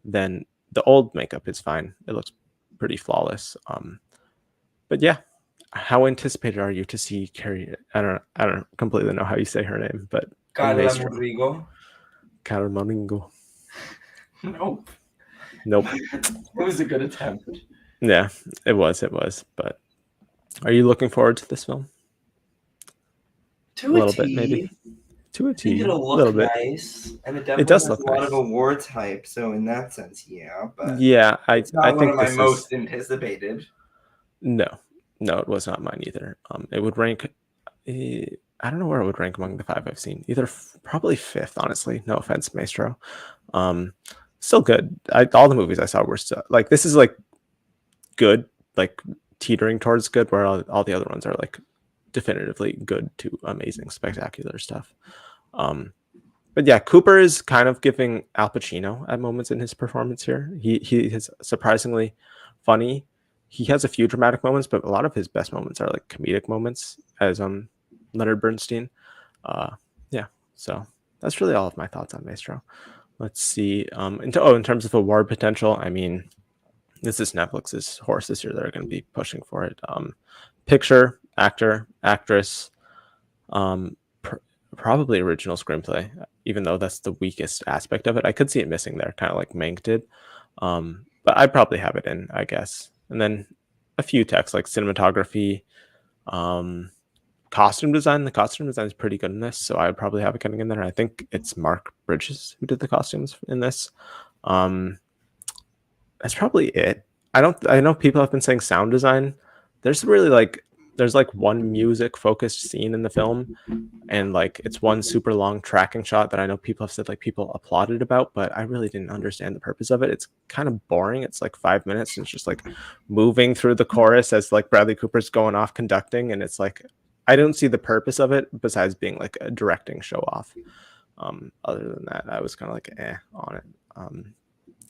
Than the old makeup is fine. It looks pretty flawless. But yeah. How anticipated are you to see Carrie? I don't completely know how you say her name, but Carla Morrigo. Carla Moringo. Nope. It was a good attempt. Yeah, it was. But are you looking forward to this film? To a little bit, maybe. To a T. I think it'll look little nice, and it definitely does has look a lot nice. of awards hype. So in that sense, yeah. But yeah, it's not I one think of my most anticipated. No, it was not mine either. It would rank. I don't know where it would rank among the 5 I've seen. Either probably 5th, honestly. No offense, Maestro. Still good. All the movies I saw were still like, this is like good, like teetering towards good, where all the other ones are like definitively good to amazing, spectacular stuff. But yeah, Cooper is kind of giving Al Pacino at moments in his performance here. He is surprisingly funny. He has a few dramatic moments, but a lot of his best moments are like comedic moments as Leonard Bernstein. Yeah, so that's really all of my thoughts on Maestro. Let's see. In terms of award potential, I mean, this is Netflix's horse this year. They're going to be pushing for it. Picture, actor, actress, probably original screenplay, even though that's the weakest aspect of it. I could see it missing there, kind of like Mank did. But I'd probably have it in, I guess. And then a few texts like cinematography, costume design. The costume design is pretty good in this, so I would probably have it getting in there. I think it's Mark Bridges who did the costumes in this. That's probably it. I know people have been saying sound design. There's like one music focused scene in the film, and like it's one super long tracking shot that I know people have said like people applauded about, but I really didn't understand the purpose of it. It's kind of boring. It's like 5 minutes and it's just like moving through the chorus as like Bradley Cooper's going off conducting, and it's like I don't see the purpose of it besides being like a directing show off. Other than that, I was kind of like on it.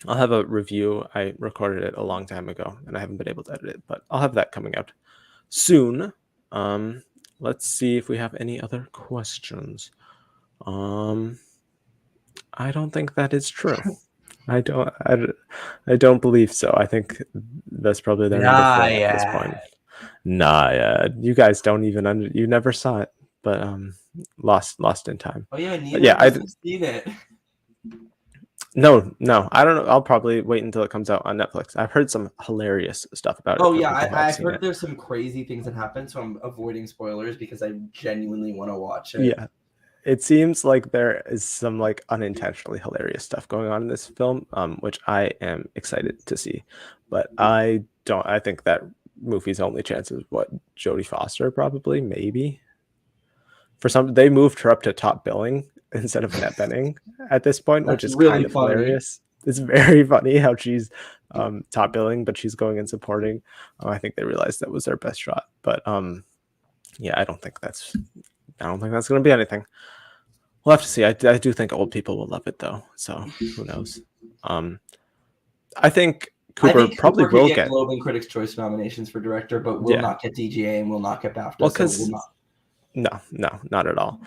I'll have a review. I recorded it a long time ago and I haven't been able to edit it, but I'll have that coming out soon. Let's see if we have any other questions. I don't think that is true. I don't believe so. I think that's probably their number 4 at this point. Nah, you guys don't even you never saw it, but lost in time. Oh yeah, neither of us have seen it. No, I don't know. I'll probably wait until it comes out on Netflix. I've heard some hilarious stuff about it. Oh yeah, I've heard there's some crazy things that happen, so I'm avoiding spoilers because I genuinely want to watch it. Yeah, it seems like there is some like unintentionally hilarious stuff going on in this film, which I am excited to see. But I think that movie's only chance is what, Jodie Foster, probably, maybe. For some, they moved her up to top billing instead of Annette Bening at this point, which That's is really kind of funny. hilarious. It's very funny how she's top billing, but she's going in supporting. I think they realized that was their best shot. But yeah, I don't think that's going to be anything. We'll have to see. I do think old people will love it though. So who knows? I think I Cooper think probably Cooper could will get get. Globe and Critics' Choice nominations for director, but will Yeah. not get DGA and will not get Well, BAFTA. So will because not. no, not at all.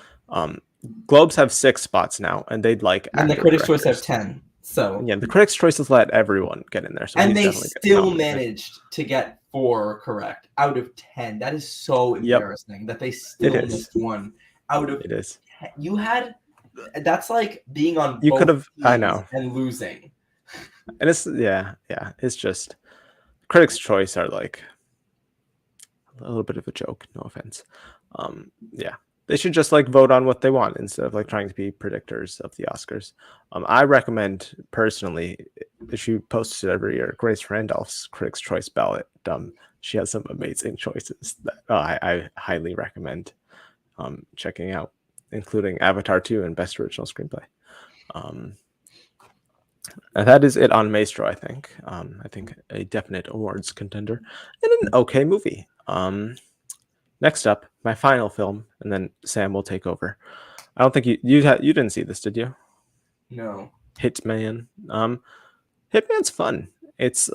Globes have 6 spots now, and they'd like And the actor Critics' Choice have directors. 10. So Yeah, the Critics' Choice has let everyone get in there, so and he's they definitely getting still nominated. managed to get 4 correct out of 10. That is so embarrassing that they still missed one out of. It is. 10. You had. That's like being on You could both have. I teams know, and losing. and it's It's just Critics' Choice are like a little bit of a joke. No offense. Yeah, they should just like vote on what they want instead of like trying to be predictors of the Oscars. I recommend personally, she posts it every year, Grace Randolph's Critics' Choice ballot. She has some amazing choices that I highly recommend checking out, including Avatar 2 and Best Original Screenplay. And that is it on Maestro, I think. I think a definite awards contender and an okay movie. Next up, my final film, and then Sam will take over. I don't think you didn't see this, did you? No. Hitman. Hitman's fun. It's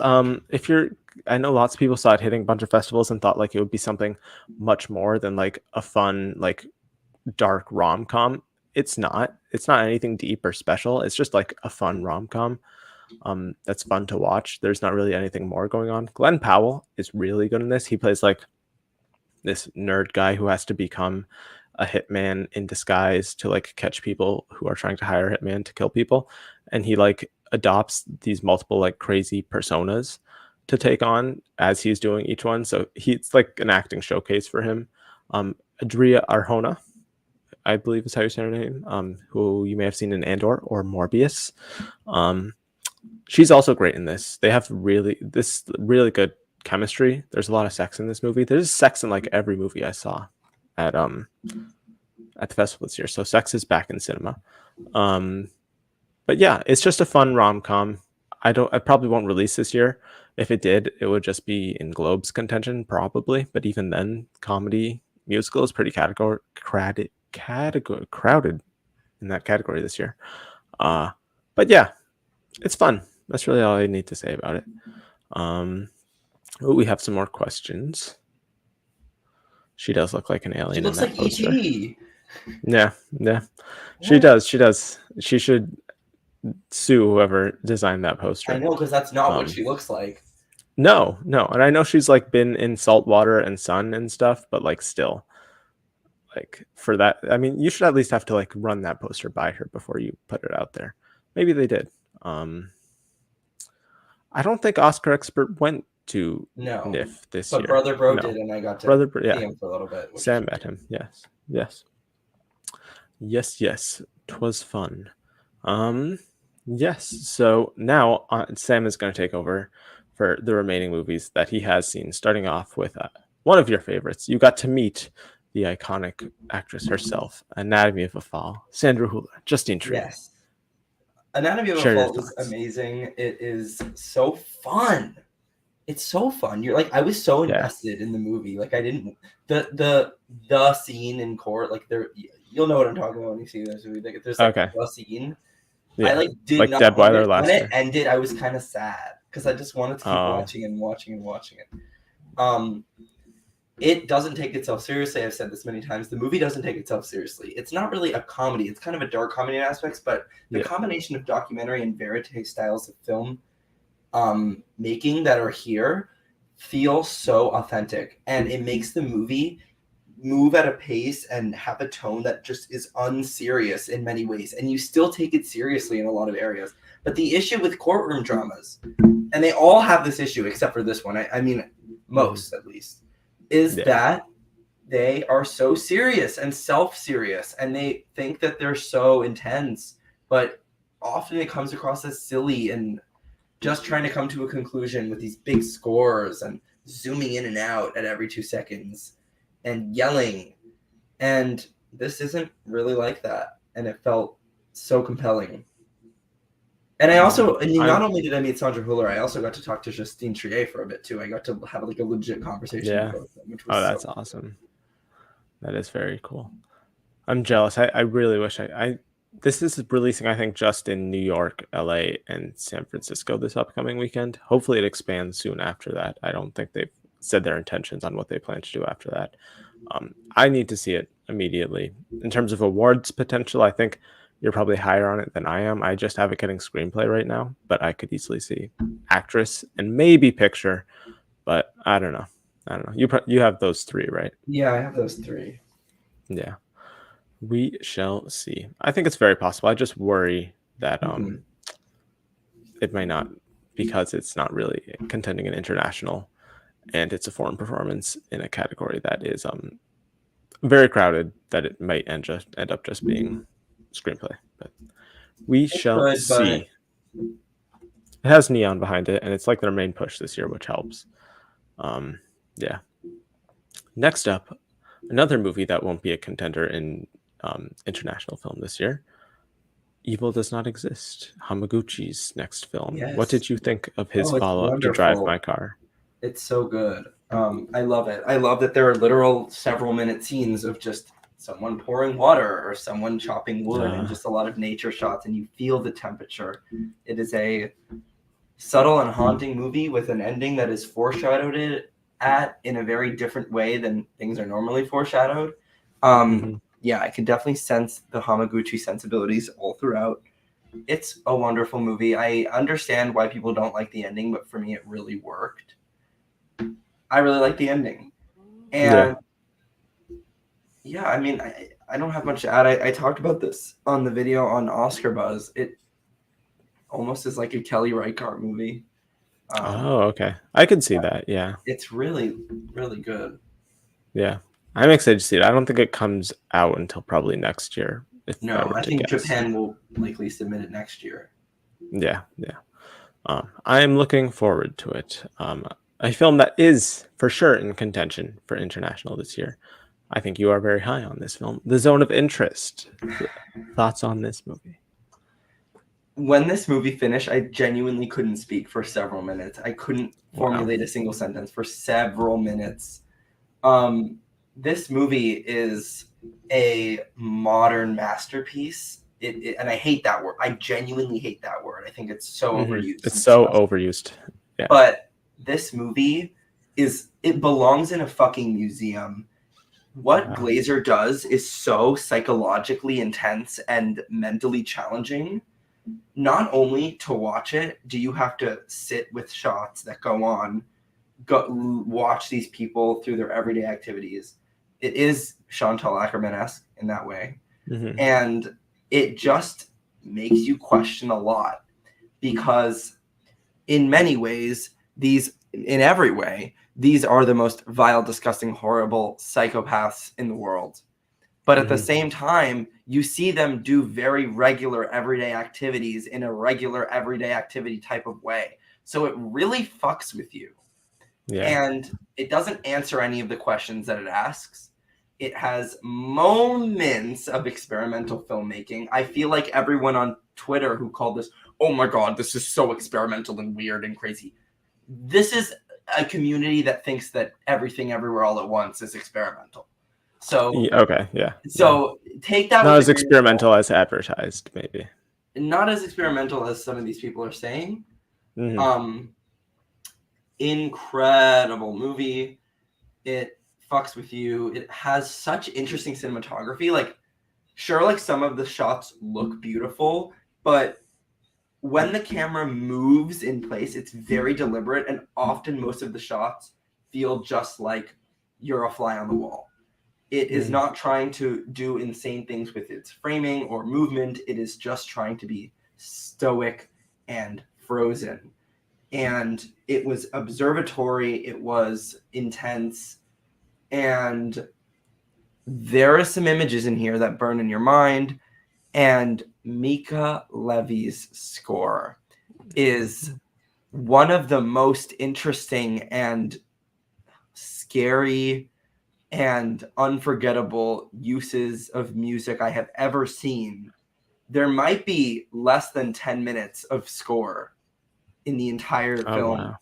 if you're I know lots of people saw it hitting a bunch of festivals and thought like it would be something much more than like a fun, like dark rom-com. It's not. It's not anything deep or special. It's just like a fun rom-com. That's fun to watch. There's not really anything more going on. Glenn Powell is really good in this. He plays like this nerd guy who has to become a hitman in disguise to like catch people who are trying to hire a hitman to kill people, and he like adopts these multiple like crazy personas to take on as he's doing each one. So he's like an acting showcase for him. Adria Arjona, I believe is how you say her name, who you may have seen in Andor or Morbius. She's also great in this. They have really good chemistry. There's a lot of sex in this movie. There's sex in like every movie I saw at the festival this year. So sex is back in cinema. But yeah, it's just a fun rom-com. I probably won't release this year. If it did, it would just be in Globe's contention probably. But even then, comedy musical is pretty crowded in that category this year. But yeah, it's fun. That's really all I need to say about it. We have some more questions. She does look like an alien. She looks in that like poster. E.T. Yeah. She does. She should sue whoever designed that poster. I know, because that's not what she looks like. No. And I know she's like been in salt water and sun and stuff, but like still, like for that, I mean, you should at least have to like run that poster by her before you put it out there. Maybe they did. I don't think Oscar Expert went to NYFF this year. But Brother Bro did, and I got to see him for a little bit. Sam met him. Yes. 'Twas fun. Yes. So now Sam is going to take over for the remaining movies that he has seen, starting off with one of your favorites. You got to meet the iconic actress herself, Anatomy of a Fall, Sandra Hüller, Justine Triet. Yes. Anatomy of a Fall is amazing. It is so fun. It's so fun. You're like, I was so invested in the movie. Like, I didn't the scene in court. Like, you'll know what I'm talking about when you see this movie. Like, there's like the scene. Yeah. I like did like not. Deadweiler last when year. It ended, I was kind of sad because I just wanted to keep watching it. It doesn't take itself seriously. I've said this many times. The movie doesn't take itself seriously. It's not really a comedy. It's kind of a dark comedy in aspects, but the combination of documentary and verite styles of film making that are here feel so authentic, and it makes the movie move at a pace and have a tone that just is unserious in many ways, and you still take it seriously in a lot of areas. But the issue with courtroom dramas, and they all have this issue except for this one, I mean most at least, is that they are so serious and self-serious, and they think that they're so intense, but often it comes across as silly and just trying to come to a conclusion with these big scores and zooming in and out at every 2 seconds and yelling. And this isn't really like that. and it felt so compelling. And I also, not only did I meet Sandra Hüller, I also got to talk to Justine Triet for a bit too. I got to have like a legit conversation with both of them, which was that's awesome. That is very cool. I'm jealous. I really wish this is releasing, I think, just in New York, LA, and San Francisco this upcoming weekend. Hopefully it expands soon after that. I don't think they've said their intentions on what they plan to do after that. I need to see it immediately. In terms of awards potential, I think you're probably higher on it than I am. I just have it getting screenplay right now, but I could easily see actress and maybe picture, but I don't know. You have those three, right? Yeah, I have those three. Yeah. We shall see. I think it's very possible. I just worry that it might not, because it's not really contending in international and it's a foreign performance in a category that is very crowded, that it might end up just being screenplay. But we shall see. It has neon behind it, and it's like their main push this year, which helps. Yeah. Next up, another movie that won't be a contender in international film this year. Evil Does Not Exist, Hamaguchi's next film. Yes. What did you think of his follow-up to Drive My Car? It's so good. I love it. I love that there are literal several-minute scenes of just someone pouring water or someone chopping wood and just a lot of nature shots, and you feel the temperature. It is a subtle and haunting movie with an ending that is foreshadowed in a very different way than things are normally foreshadowed. Yeah, I can definitely sense the Hamaguchi sensibilities all throughout. It's a wonderful movie. I understand why people don't like the ending, but for me, it really worked. I really like the ending. And yeah, I mean, I don't have much to add. I talked about this on the video on Oscar Buzz. It almost is like a Kelly Reichardt movie. Okay. I could see that, yeah. It's really, really good. Yeah. I'm excited to see it. I don't think it comes out until probably next year. No, I think Japan will likely submit it next year. Yeah. I am looking forward to it. A film that is for sure in contention for international this year. I think you are very high on this film. The Zone of Interest. Thoughts on this movie? When this movie finished, I genuinely couldn't speak for several minutes. I couldn't formulate a single sentence for several minutes. This movie is a modern masterpiece. And I hate that word. I genuinely hate that word. I think it's so overused. It's so overused. Yeah. But this movie it belongs in a fucking museum. What Glazer does is so psychologically intense and mentally challenging. Not only to watch it, do you have to sit with shots that go watch these people through their everyday activities. It is Chantal Akerman-esque in that way. And it just makes you question a lot, because in many ways, in every way, these are the most vile, disgusting, horrible psychopaths in the world. But at the same time, you see them do very regular everyday activities in a regular everyday activity type of way. So it really fucks with you. Yeah. And it doesn't answer any of the questions that it asks. It has moments of experimental filmmaking. I feel like everyone on Twitter who called this, oh my God, this is so experimental and weird and crazy. This is a community that thinks that everything everywhere all at once is experimental. So take that. Not as experimental as advertised, maybe. Not as experimental as some of these people are saying. Incredible movie. It fucks with you. It has such interesting cinematography. Like, sure, like some of the shots look beautiful, but when the camera moves in place, it's very deliberate, and often most of the shots feel just like you're a fly on the wall. It is not trying to do insane things with its framing or movement. It is just trying to be stoic and frozen. And it was observatory. It was intense. And there are some images in here that burn in your mind. And Mika Levy's score is one of the most interesting and scary and unforgettable uses of music I have ever seen, there might be less than 10 minutes of score in the entire Oh film, wow.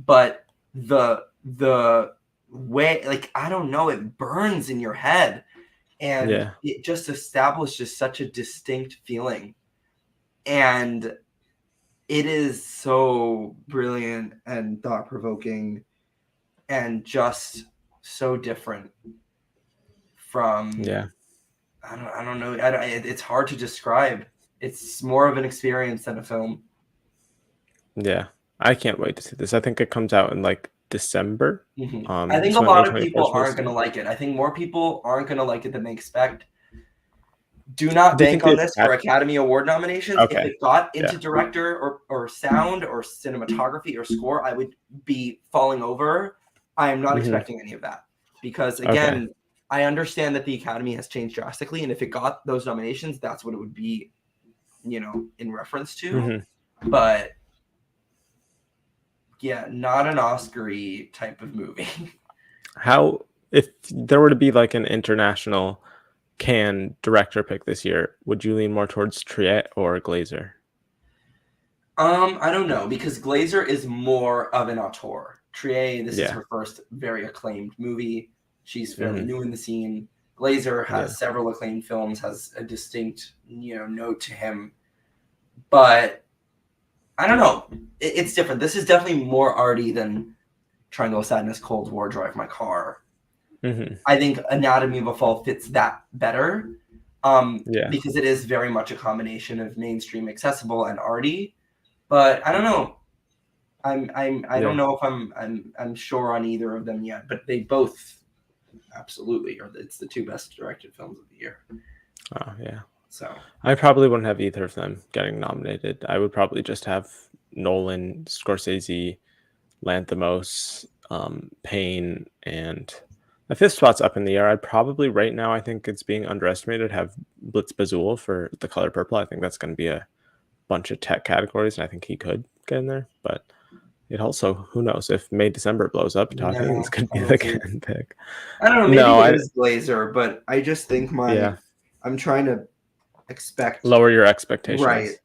but the way, like, I don't know, it burns in your head, and Yeah. it just establishes such a distinct feeling, and it is so brilliant and thought-provoking and just so different from, Yeah. I don't know, it's hard to describe. It's more of an experience than a film. Yeah. I can't wait to see this. I think it comes out in like December. I think a lot of 2024 people is aren't supposed going to to. like it. I think more people aren't going to like it than they expect. Do not Do you think bank on the this for Academy Award nominations. If okay. it got Yeah. into director or sound or cinematography or score, I would be falling over. I am not Hmm. expecting any of that because, Okay. again, I understand that the Academy has changed drastically, and if it got those nominations, that's what it would be, in reference to. Hmm. But yeah, not an Oscar-y type of movie. How if there were to be like an international Cannes director pick this year, would you lean more towards Triet or Glazer? I don't know, because Glazer is more of an auteur. Trier, this is Yeah. her first very acclaimed movie. She's fairly Hmm. new in the scene. Glazer Yeah. has several acclaimed films, has a distinct, note to him. But I don't know. It's different. This is definitely more arty than Triangle of Sadness, Cold War, Drive My Car. Hmm. I think Anatomy of a Fall fits that better, Yeah. because it is very much a combination of mainstream, accessible, and arty. But I don't know. I don't Yeah. know if I'm sure on either of them yet, but they both absolutely are. It's the two best directed films of the year. Oh yeah. So I probably wouldn't have either of them getting nominated. I would probably just have Nolan, Scorsese, Lanthimos, Payne, and the fifth spot's up in the air. I'd probably right now, I think it's being underestimated, have Blitz Bazul for The Color Purple. I think that's going to be a bunch of tech categories, and I think he could get in there. But it also, who knows, if May December blows up, Todd Haynes no, could I be don't the see it. can pick. I don't know. Maybe No, it I is Glazer, but I just think yeah, I'm trying to expect lower your right. expectations.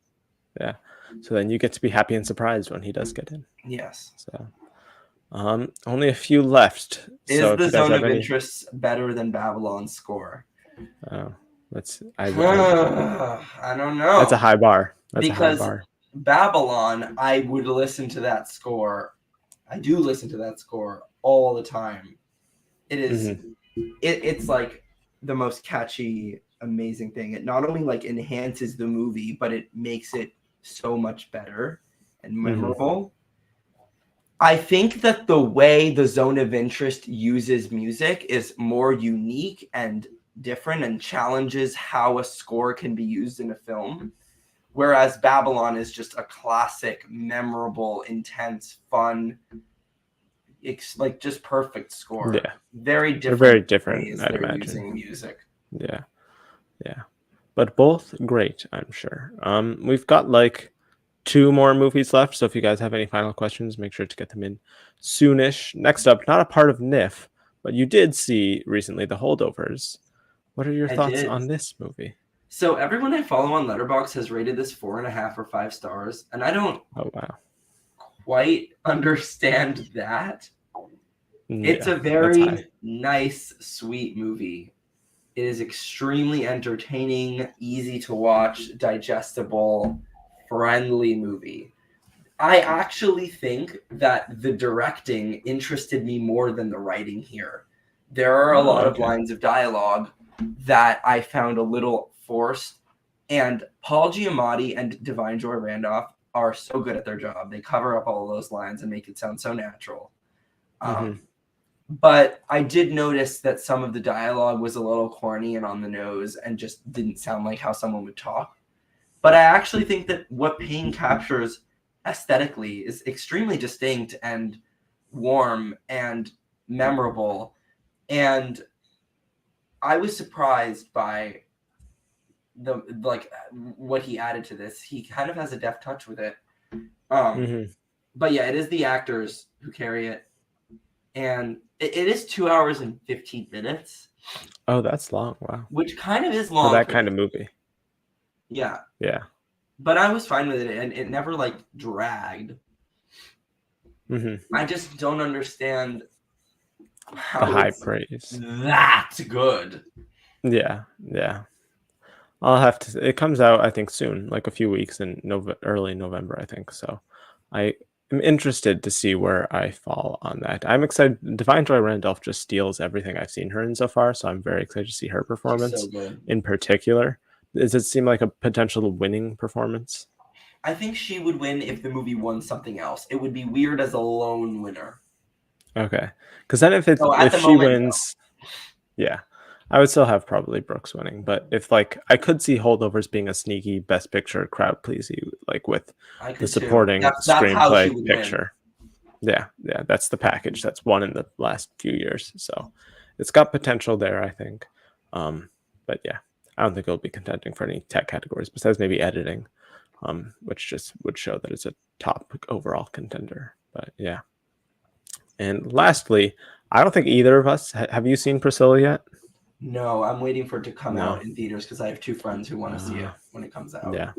Yeah, so then you get to be happy and surprised when he does get in. Yes. So only a few left. So Is if the you guys Zone have of any, Interest better than Babylon's score? oh, let's. I don't That's a know, high bar. That's a high because bar. Babylon, I would listen to that score. I do listen to that score all the time. It is Hmm. it's like the most catchy, amazing thing. It not only like enhances the movie, but it makes it so much better and Hmm. memorable. I think that the way the Zone of Interest uses music is more unique and different and challenges how a score can be used in a film. Whereas Babylon is just a classic, memorable, intense, fun, like just perfect score. Yeah, Very they're different very different, ways I'd they're imagine. using music. Yeah, yeah, but both great, I'm sure. We've got like two more movies left, so if you guys have any final questions, make sure to get them in soonish. Next up, not a part of NIF, but you did see recently The Holdovers. What are your I thoughts did. on this movie? So everyone I follow on Letterboxd has rated this 4.5 or 5 stars, and I don't Oh wow, quite understand that. It's yeah, a that's high. very nice, sweet movie. It is extremely entertaining, easy to watch, digestible, friendly movie. I actually think that the directing interested me more than the writing here. There are a Oh, lot of okay. lines of dialogue that I found a little forced, and Paul Giamatti and Divine Joy Randolph are so good at their job. They cover up all of those lines and make it sound so natural. Hmm. But I did notice that some of the dialogue was a little corny and on the nose and just didn't sound like how someone would talk. But I actually think that what Payne captures aesthetically is extremely distinct and warm and memorable. And I was surprised by the like what he added to this. He kind of has a deft touch with it. Um, Hmm. but yeah, it is the actors who carry it. and it is 2 hours and 15 minutes. Oh, that's long. Wow. Which kind of is long for that kind of movie. Yeah. Yeah. But I was fine with it, and it never like dragged. I just don't understand how the high praise. That's good. Yeah. I'll have to. It comes out, I think, soon, like a few weeks in early November, I think. So, I am interested to see where I fall on that. I'm excited. Divine Joy Randolph just steals everything I've seen her in so far, so I'm very excited to see her performance in particular. Does it seem like a potential winning performance? I think she would win if the movie won something else. It would be weird as a lone winner. Okay, because then if she wins, yeah, I would still have probably Brooks winning. But if like I could see Holdovers being a sneaky Best Picture crowd pleasing, like with the supporting screenplay picture. Yeah, that's the package that's won in the last few years. So it's got potential there, I think. But yeah, I don't think it'll be contending for any tech categories besides maybe editing, which just would show that it's a top overall contender. But yeah. And lastly, I don't think either of us have you seen Priscilla yet? No, I'm waiting for it to come out in theaters because I have 2 friends who want to see it when it comes out. Yeah.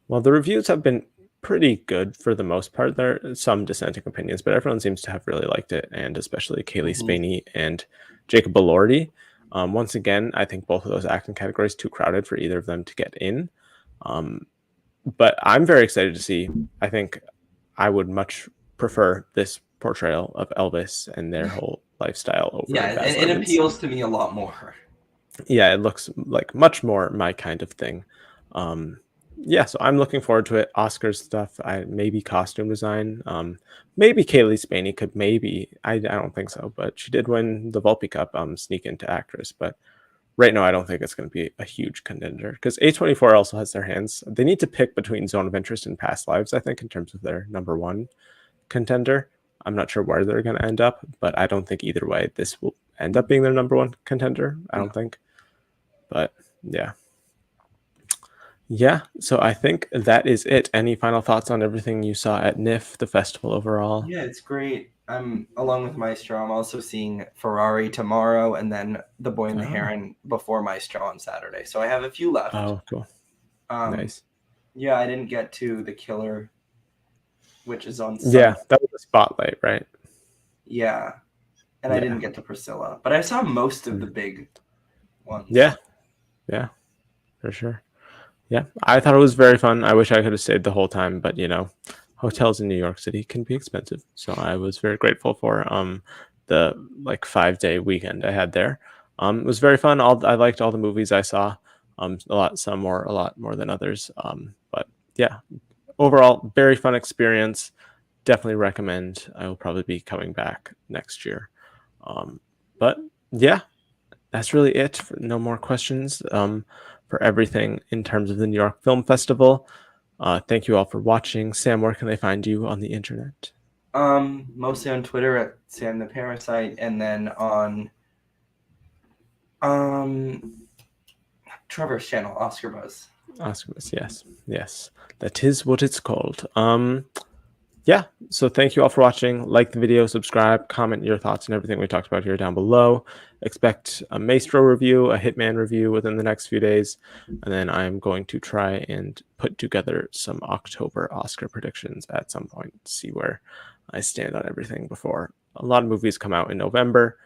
Well, the reviews have been pretty good for the most part. There are some dissenting opinions, but everyone seems to have really liked it, and especially Kaylee Spaney and Jacob Elordi. Once again, I think both of those acting categories too crowded for either of them to get in. But I'm very excited to see. I think I would much prefer this portrayal of Elvis and their whole lifestyle over. Yeah, it appeals to me a lot more. Yeah, it looks like much more my kind of thing. Yeah, so I'm looking forward to it. Oscars stuff, maybe costume design. Maybe Kaylee Spaney could I don't think so, but she did win the Volpe Cup, sneak into actress. But right now, I don't think it's going to be a huge contender because A24 also has their hands. They need to pick between Zone of Interest and Past Lives, I think, in terms of their number one contender. I'm not sure where they're going to end up, but I don't think either way this will end up being their number one contender. I don't think. But yeah. Yeah, so I think that is it. Any final thoughts on everything you saw at NYFF, the festival overall? Yeah, it's great. I'm along with Maestro. I'm also seeing Ferrari tomorrow, and then The Boy and the Heron before Maestro on Saturday. So I have a few left. Oh, cool. Nice. Yeah, I didn't get to The Killer, which is on Sunday. Yeah, that was a spotlight, right? Yeah, and I didn't get to Priscilla, but I saw most of the big ones. Yeah, for sure. Yeah, I thought it was very fun. I wish I could have stayed the whole time, but hotels in New York City can be expensive. So I was very grateful for the 5-day weekend I had there. It was very fun. I liked all the movies I saw. A lot more than others. But yeah, overall, very fun experience. Definitely recommend. I will probably be coming back next year. But yeah, that's really it. No more questions for everything in terms of the New York Film Festival. Thank you all for watching. Sam, where can they find you on the internet? Mostly on Twitter at Sam the Parasite, and then on Trevor's channel, Oscar Buzz. Oscar Buzz, yes. That is what it's called. Yeah, so thank you all for watching. Like the video, subscribe, comment your thoughts and everything we talked about here down below. Expect a Maestro review, a Hitman review within the next few days. And then I'm going to try and put together some October Oscar predictions at some point, see where I stand on everything before a lot of movies come out in November.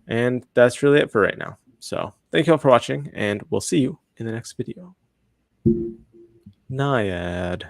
And that's really it for right now. So thank you all for watching, and we'll see you in the next video. Naiad.